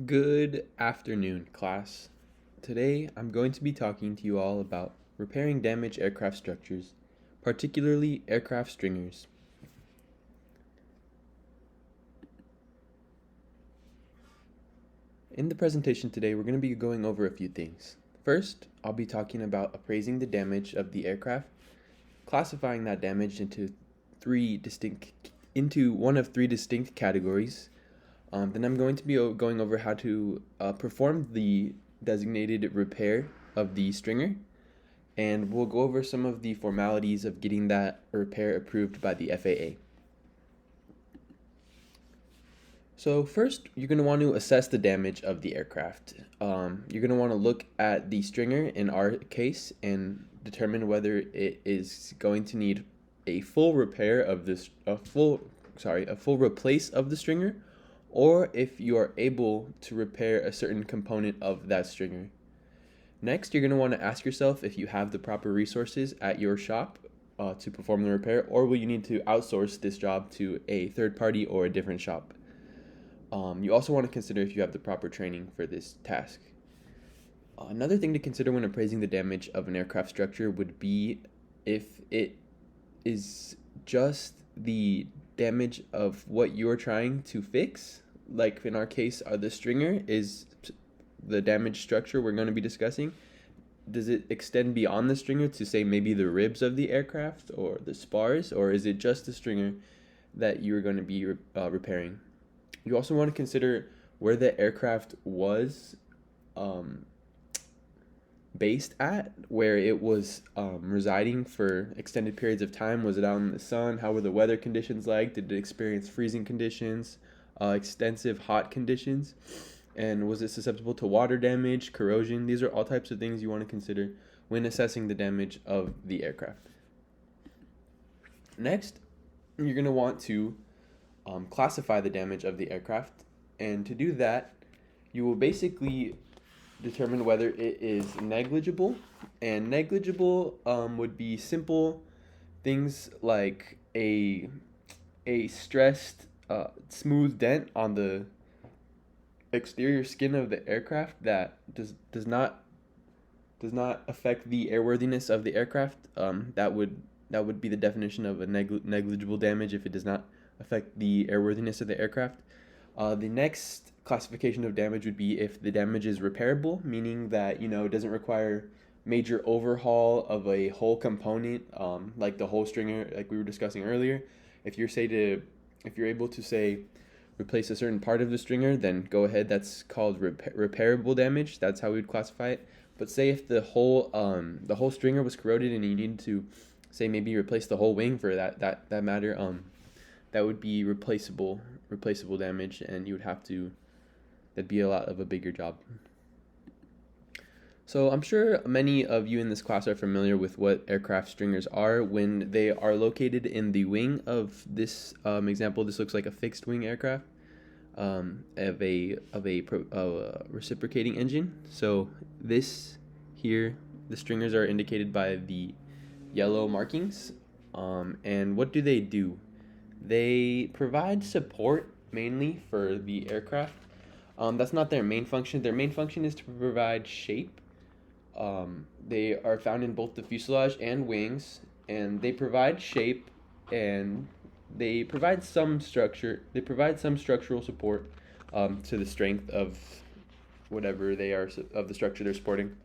Good afternoon, class. Today I'm going to be talking to you all about repairing damaged aircraft structures, particularly aircraft stringers. In the presentation today, we're going to be going over a few things. First, I'll be talking about appraising the damage of the aircraft, classifying that damage into one of three distinct categories. Then I'm going to be going over how to perform the designated repair of the stringer, and we'll go over some of the formalities of getting that repair approved by the FAA. So first, you're going to want to assess the damage of the aircraft. You're going to want to look at the stringer in our case and determine whether it is going to need a full repair of a full replace of the stringer, or if you are able to repair a certain component of that stringer. Next, you're going to want to ask yourself if you have the proper resources at your shop to perform the repair, or will you need to outsource this job to a third party or a different shop. You also want to consider if you have the proper training for this task. Another thing to consider when appraising the damage of an aircraft structure would be if it is just the damage of what you're trying to fix. Like in our case, the stringer is the damaged structure we're going to be discussing. Does it extend beyond the stringer to say maybe the ribs of the aircraft or the spars, or is it just the stringer that you're going to be repairing? You also want to consider where the aircraft was based at, where it was residing for extended periods of time. Was it out in the sun? How were the weather conditions like? Did it experience freezing conditions, extensive hot conditions? And was it susceptible to water damage, corrosion? These are all types of things you want to consider when assessing the damage of the aircraft. Next, you're going to want to classify the damage of the aircraft. And to do that, you will basically determine whether it is negligible. And negligible would be simple things like a stressed, smooth dent on the exterior skin of the aircraft that does not affect the airworthiness of the aircraft. That would be the definition of a negligible damage if it does not affect the airworthiness of the aircraft. The next classification of damage would be if the damage is repairable, meaning that it doesn't require major overhaul of a whole component, like the whole stringer, like we were discussing earlier. If you're able to say replace a certain part of the stringer, then go ahead. That's called repairable damage. That's how we would classify it. But say if the whole stringer was corroded and you needed to say maybe replace the whole wing for that matter, that would be replaceable damage, and you would have to, that'd be a lot of a bigger job. So I'm sure many of you in this class are familiar with what aircraft stringers are. When they are located in the wing of this example, this looks like a fixed wing aircraft of a reciprocating engine. So this here, the stringers are indicated by the yellow markings. And what do? They provide support mainly for the aircraft. That's not their main function. Their main function is to provide shape. They are found in both the fuselage and wings, and they provide shape, and they provide some structure. They provide some structural support to the strength of whatever they are, of the structure they're supporting.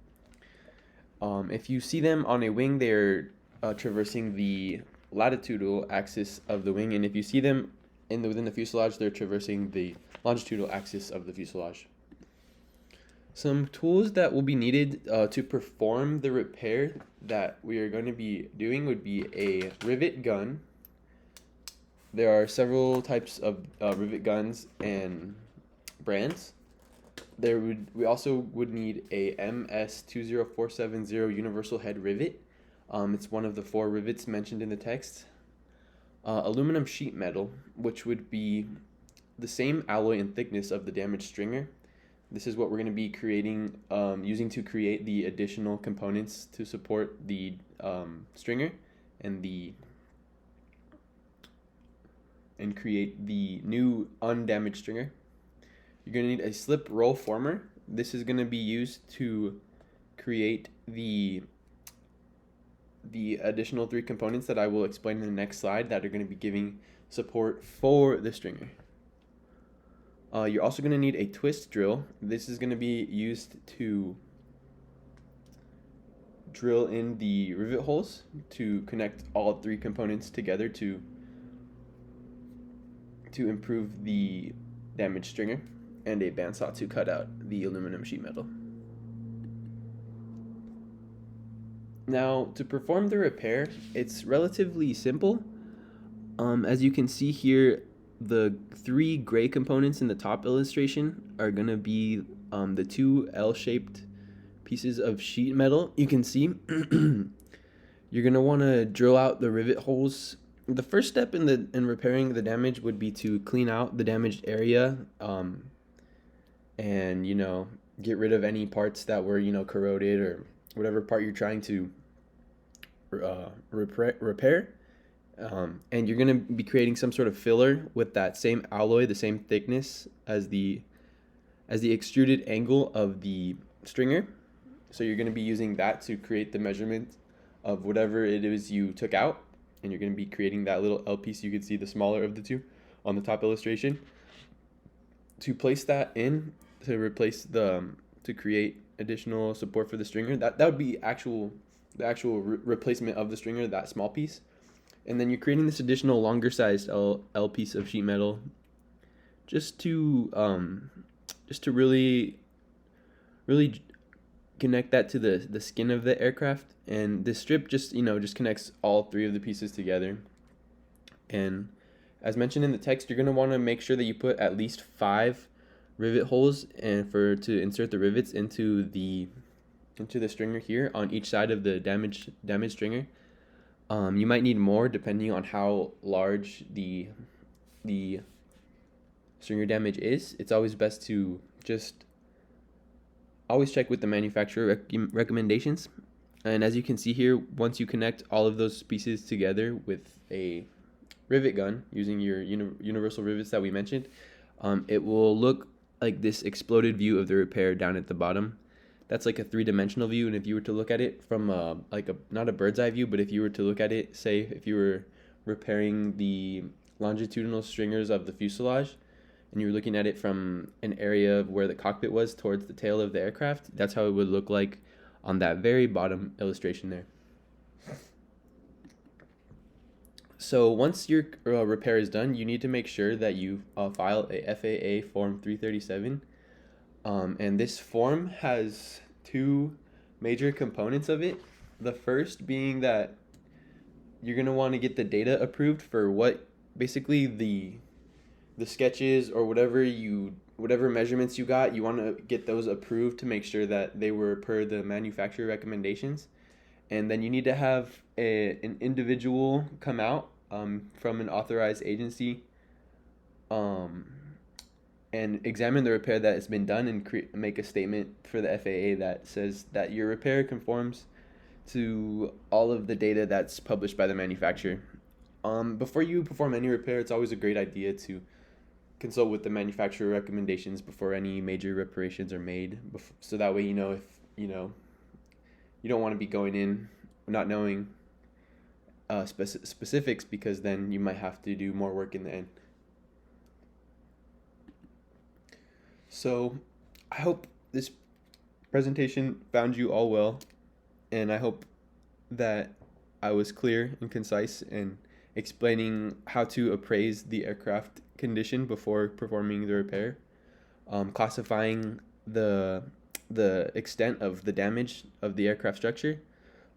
If you see them on a wing, they're traversing the latitudinal axis of the wing, and if you see them within the fuselage, they're traversing the longitudinal axis of the fuselage. Some tools that will be needed to perform the repair that we are going to be doing would be a rivet gun. There are several types of rivet guns and brands. We also would need a MS20470 universal head rivet. It's one of the 4 rivets mentioned in the text. Aluminum sheet metal, which would be the same alloy and thickness of the damaged stringer. This is what we're going to be using to create the additional components to support the stringer and create the new undamaged stringer. you're going to need a slip roll former. This is going to be used to create the additional 3 components that I will explain in the next slide that are going to be giving support for the stringer. You're also going to need a twist drill. This is going to be used to drill in the rivet holes to connect all 3 components together to improve the damaged stringer, and a bandsaw to cut out the aluminum sheet metal. Now, to perform the repair, it's relatively simple. As you can see here, the 3 gray components in the top illustration are going to be the 2 L-shaped pieces of sheet metal. You can see you're going to want to drill out the rivet holes. The first step in repairing the damage would be to clean out the damaged area, and get rid of any parts that were corroded, or whatever part you're trying to repair. And you're going to be creating some sort of filler with that same alloy, the same thickness as the extruded angle of the stringer. So you're going to be using that to create the measurement of whatever it is you took out, and you're going to be creating that little L piece. You can see the smaller of the 2 on the top illustration. To place that in to create additional support for the stringer, that would be the actual replacement of the stringer, that small piece. And then you're creating this additional longer sized L piece of sheet metal just to really connect that to the skin of the aircraft. And this strip just connects all 3 of the pieces together. And as mentioned in the text, you're going to want to make sure that you put at least 5 rivet holes to insert the rivets into the stringer here on each side of the damaged stringer. You might need more depending on how large the stringer damage is. It's always best to just always check with the manufacturer recommendations. And as you can see here, once you connect all of those pieces together with a rivet gun using your universal rivets that we mentioned, it will look like this exploded view of the repair down at the bottom. That's like a 3-dimensional view, and if you were to look at it from not a bird's eye view, but if you were to look at it, say if you were repairing the longitudinal stringers of the fuselage, and you were looking at it from an area of where the cockpit was towards the tail of the aircraft, that's how it would look like on that very bottom illustration there. So once your repair is done, you need to make sure that you file a FAA Form 337. And this form has 2 major components of it. The first being that you're going to want to get the data approved for what basically the sketches or whatever measurements you got. You want to get those approved to make sure that they were per the manufacturer recommendations. And then you need to have an individual come out from an authorized agency and examine the repair that has been done, and make a statement for the FAA that says that your repair conforms to all of the data that's published by the manufacturer. Before you perform any repair, it's always a great idea to consult with the manufacturer recommendations before any major reparations are made, so that way if you don't want to be going in not knowing specifics, because then you might have to do more work in the end. So I hope this presentation found you all well, and I hope that I was clear and concise in explaining how to appraise the aircraft condition before performing the repair, classifying the extent of the damage of the aircraft structure.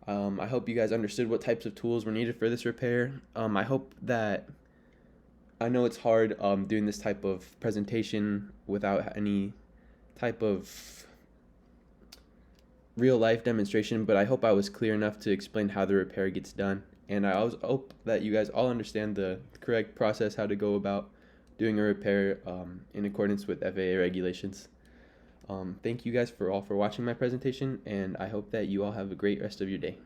I hope you guys understood what types of tools were needed for this repair. I know it's hard doing this type of presentation without any type of real life demonstration, but I hope I was clear enough to explain how the repair gets done. And I also hope that you guys all understand the correct process, how to go about doing a repair in accordance with FAA regulations. Thank you guys for watching my presentation, and I hope that you all have a great rest of your day.